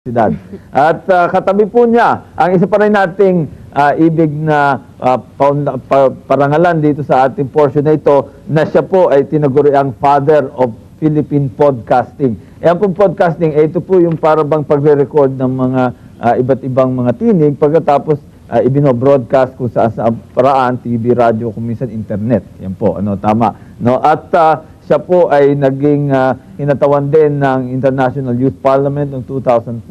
Universidad. At katabi po niya, ang isa pa rin nating ibig na parangalan dito sa ating portion na ito, na siya po ay tinaguriang Father of Philippine Podcasting. Yan pong podcasting, ito po yung parabang pagre-record ng mga iba't ibang mga tinig, pagkatapos ibino-broadcast kung sa paraan, TV, radio, kung minsan internet. Yan po, tama. No? At siya po ay naging hinatawan din ng International Youth Parliament noong 2004,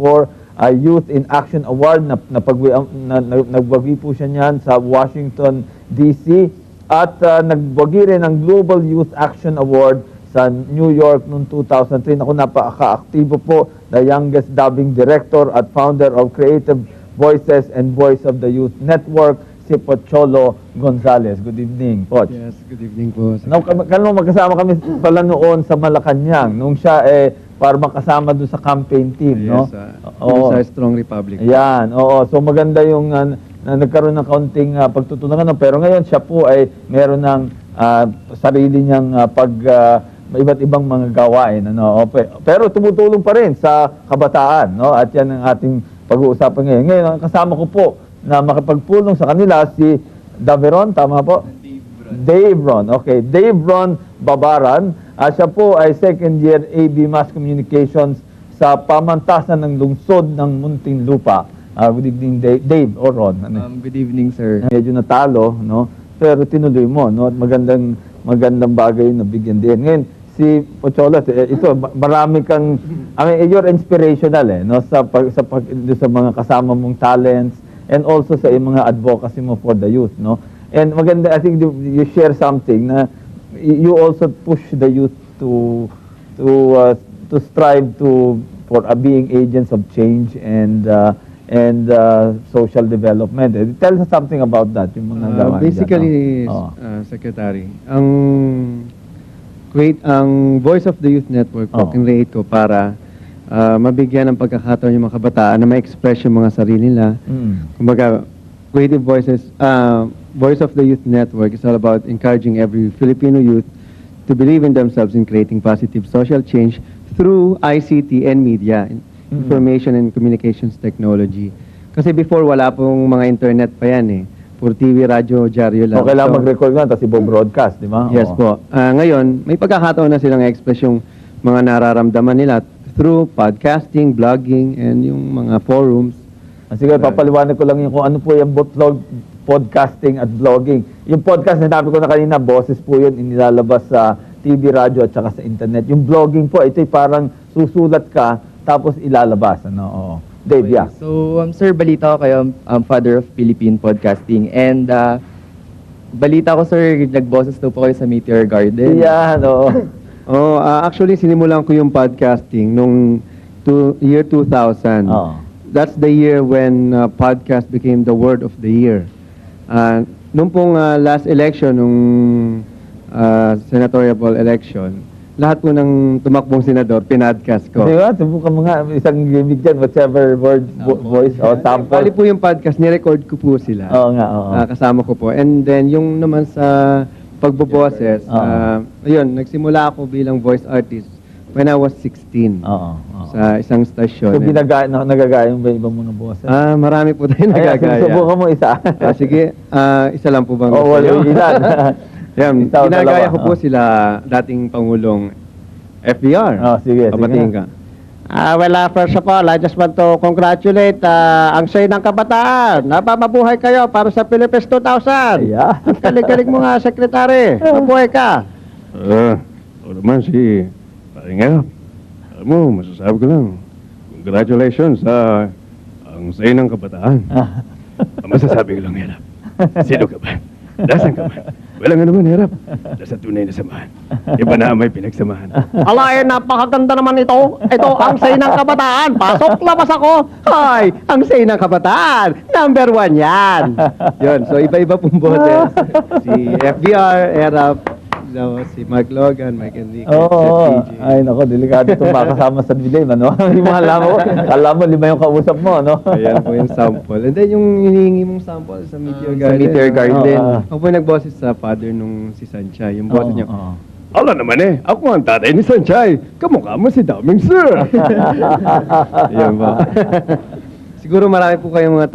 Youth in Action Award, nagwagi po siya niyan sa Washington, D.C. At nagwagi rin ng Global Youth Action Award sa New York noong 2003. Ako napaka-aktibo po, the youngest dubbing director at founder of Creative Voices and Voice of the Youth Network, si Pocholo Gonzales. Good evening, Poch. Yes, good evening po. Magkasama kami pala noon sa Malacanang, nung siya para makasama doon sa campaign team, no? Yes, sa Strong Republic. Yan, oo. So maganda yung nagkaroon ng kaunting pagtutunan, pero ngayon siya po ay meron ng sarili niyang iba't ibang mga gawain, pero tumutulong pa rin sa kabataan, no? At yan ang ating pag-uusapan ngayon. Ngayon, ang kasama ko po na makipagpulong sa kanila si Daveron, tama po? Dave Ron. Okay, Dave Ron Babaran. Siya po ay second year AB Mass Communications sa pamantasan ng lungsod ng Muntinlupa. Good evening, Dave or Ron. Good evening, sir. Medyo natalo, no? Pero tinuloy mo, no? At magandang bagay na bigyan din. Ngayon, si Pochola, ito, marami kang, you're inspirational, no? Sa mga kasama mong talents, and also sa mga advocacy mo for the youth, no? And maganda, I think you share something na you also push the youth to strive for being agents of change and social development. Tell us something about that. Yung mga basically, Secretary, ang Voice of the Youth Network po, kinreate ko para mabigyan ng pagkakataon yung mga kabataan na ma-express yung mga sarili nila. Kumbaga, Creative Voices, Voice of the Youth Network is all about encouraging every Filipino youth to believe in themselves in creating positive social change through ICT and media, information and communications technology. Kasi before, wala pong mga internet pa yan Puro TV, radio, dyaryo lang. Okay lang mag-record nga, tapos i-broadcast, di ba? Yes po. Ngayon, may pagkakataon na silang express yung mga nararamdaman nila through podcasting, blogging, and yung mga forums. Sige, papaliwanag ko lang yung kung ano po yung podcasting at blogging. Yung podcast, sinabi ko na kanina, boses po yun, inilalabas sa TV, radio, at saka sa internet. Yung blogging po, ito'y parang susulat ka, tapos ilalabas. Dave, okay. yeah. So, sir, balita ko kayo, Father of Philippine Podcasting. And, balita ko, sir, nagboses daw po kayo sa Meteor Garden. Yan, actually, sinimulan ko yung podcasting nung year 2000. That's the year when podcast became the word of the year. Nung pong last election, nung senatorial election, lahat po ng tumakbong senador, pinadcast ko. Di ba? Subukan mo nga, isang gimmick dyan, whichever word, voice, o sample. Bali po yung podcast, nirecord ko po sila. Oo nga, oo. Kasama ko po. And then, yung naman sa pagboboses, ayun, nagsimula ako bilang voice artist when I was 16. Sa isang stasyon. So, nagagaya yung ibang mga boses? Marami po tayo nagagaya. Subukan mo isa. Sige, isa lang po bang wala ilan. Yan, ginagaya ko po sila dating Pangulong FBR. Sige. Pabatiin ka. First of all, I just want to congratulate ang say ng kabataan. Napamabuhay kayo para sa Philippines 2000. Yeah. Galing-galing mo nga, Sekretary. Mabuhay ka. O naman si Paringap. Alam mo, masasabi ko lang, congratulations sa ang say ng kabataan. Ang masasabi ko lang, hirap. Sino ka ba? Dasan ka ba? Walang ano man, hirap. Nasa tunay na samahan. Iba na may pinagsamahan. Alay, napakaganda naman ito. Ito ang say ng kabataan. Pasok, labas ako. Hoy, ang say ng kabataan. Number 1 yan. Yun, so iba-iba pong boses. Si FBR, Erap, si Mark Logan, Mike Enriquez, FPG. Ay, nako, delikado itong makasama sa dilim, Hindi mo alam mo, 5 yung kausap mo, Ayan po yung sample. And then yung hinihingi mong sample sa Meteor Garden. Sa Meteor Garden. Ako po nagboses sa father nung si Sancha. Yung boses niya, Ala naman ako ang tatay ni Sanchay. Kamukha mo si Daming Sir. Yan ba? Siguro marami po kayong mga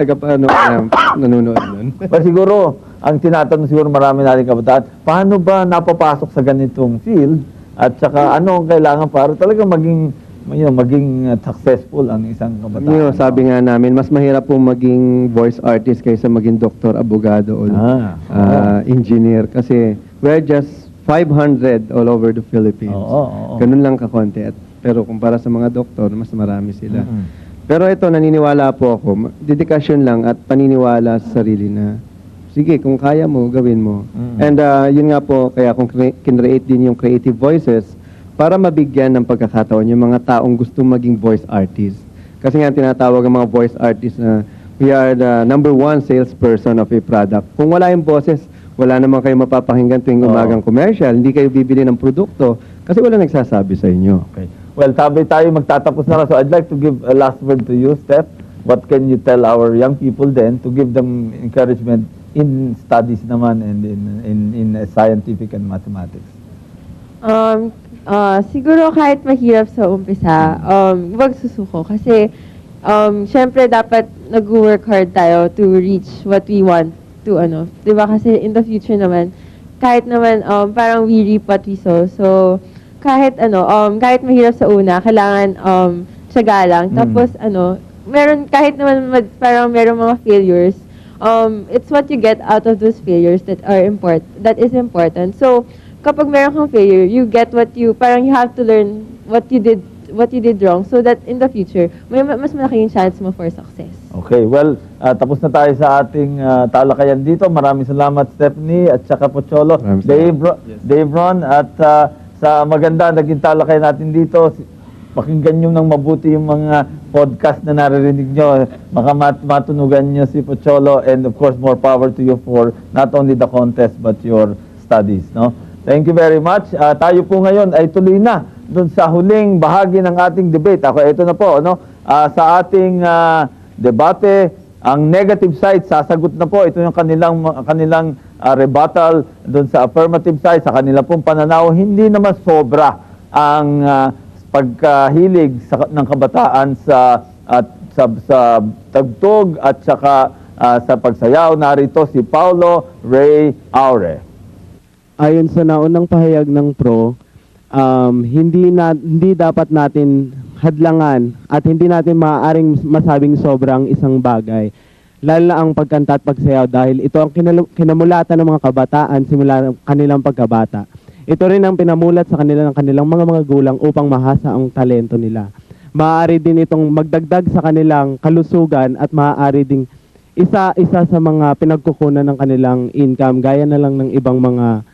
nanonood nun. Pero siguro, ang tinatanong siguro marami natin kabataan, paano ba napapasok sa ganitong field? At saka ano ang kailangan para talaga maging successful ang isang kabataan? Sabi nga namin, mas mahirap po maging voice artist kaysa maging doktor, abogado, o engineer. Kasi we're just 500 all over the Philippines. Oo. Ganun lang kakonti. Pero kumpara sa mga doktor, mas marami sila. Pero ito, naniniwala po ako, dedikasyon lang at paniniwala sa sarili na, sige, kung kaya mo, gawin mo. And yun nga po, kaya kung kinreate din yung Creative Voices, para mabigyan ng pagkakataon yung mga taong gustong maging voice artist. Kasi nga tinatawag ang mga voice artists na we are the #1 salesperson of a product. Kung wala yung boses, wala naman kayo mapapakinggan tuwing umagang commercial. Hindi kayo bibili ng produkto kasi wala nagsasabi sa inyo. Okay. Well, tabi tayo magtatapos na lang. So I'd like to give a last word to you, Steph. What can you tell our young people then to give them encouragement in studies naman and in scientific and mathematics? Siguro kahit mahirap sa umpisa, huwag susuko. Kasi, syempre dapat nag-work hard tayo to reach what we want to, diba? Kasi in the future naman, kahit naman, parang we reap what we sow. So, kahit kahit mahirap sa una, kailangan, tiyaga lang. Tapos, meron, kahit naman parang meron mga failures, it's what you get out of those failures that is important. So, kapag meron kang failure, you get parang you have to learn what you did wrong so that in the future, may mas malaking chance mo for success. Okay, well, tapos na tayo sa ating talakayan dito. Maraming salamat, Stephanie, at saka Pocholo, Dave Ron, at sa maganda naging talakayan natin dito. Pakinggan nyo ng mabuti yung mga podcast na naririnig nyo. Baka matunugan nyo si Pocholo, and of course, more power to you for not only the contest but your studies, no? Thank you very much. Tayo po ngayon ay tuloy na dun sa huling bahagi ng ating debate. Ito na po, sa ating debate, ang negative side, sasagot na po. Ito yung kanilang rebuttal dun sa affirmative side, sa kanila pong pananaw. Hindi naman sobra ang pagkahilig ng kabataan sa tagtog at saka sa pagsayaw. Narito si Paulo Ray Aure. Ayon sa naunang pahayag ng PRO, hindi dapat natin hadlangan at hindi natin maaaring masabing sobrang isang bagay. Lalo na ang pagkanta at pagsayaw dahil ito ang kinamulatan ng mga kabataan simula ng kanilang pagkabata. Ito rin ang pinamulat sa kanila ng kanilang mga gulang upang mahasa ang talento nila. Maaari din itong magdagdag sa kanilang kalusugan at maaari ding isa sa mga pinagkukunan ng kanilang income gaya na lang ng ibang mga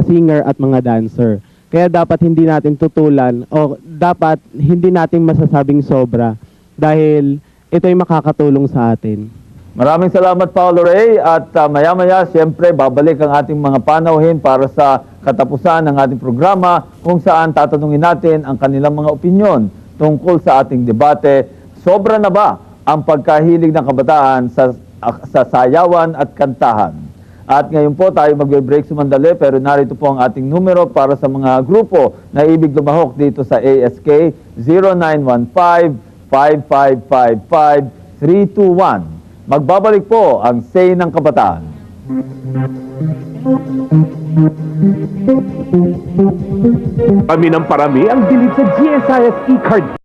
singer at mga dancer. Kaya dapat hindi natin tutulan o dapat hindi natin masasabing sobra dahil ito ay makakatulong sa atin. Maraming salamat, Paulo Ray. At maya-maya, siyempre, babalik ang ating mga panauhin para sa katapusan ng ating programa kung saan tatanungin natin ang kanilang mga opinyon tungkol sa ating debate. Sobra na ba ang pagkahilig ng kabataan sa sayawan at kantahan? At ngayon po tayo magbe-break sumandali pero narito po ang ating numero para sa mga grupo na ibig lumahok dito sa ASK 0915-5555-321. Magbabalik po ang Say ng Kabataan. Parami ng parami ang bilib sa GSIS e-card.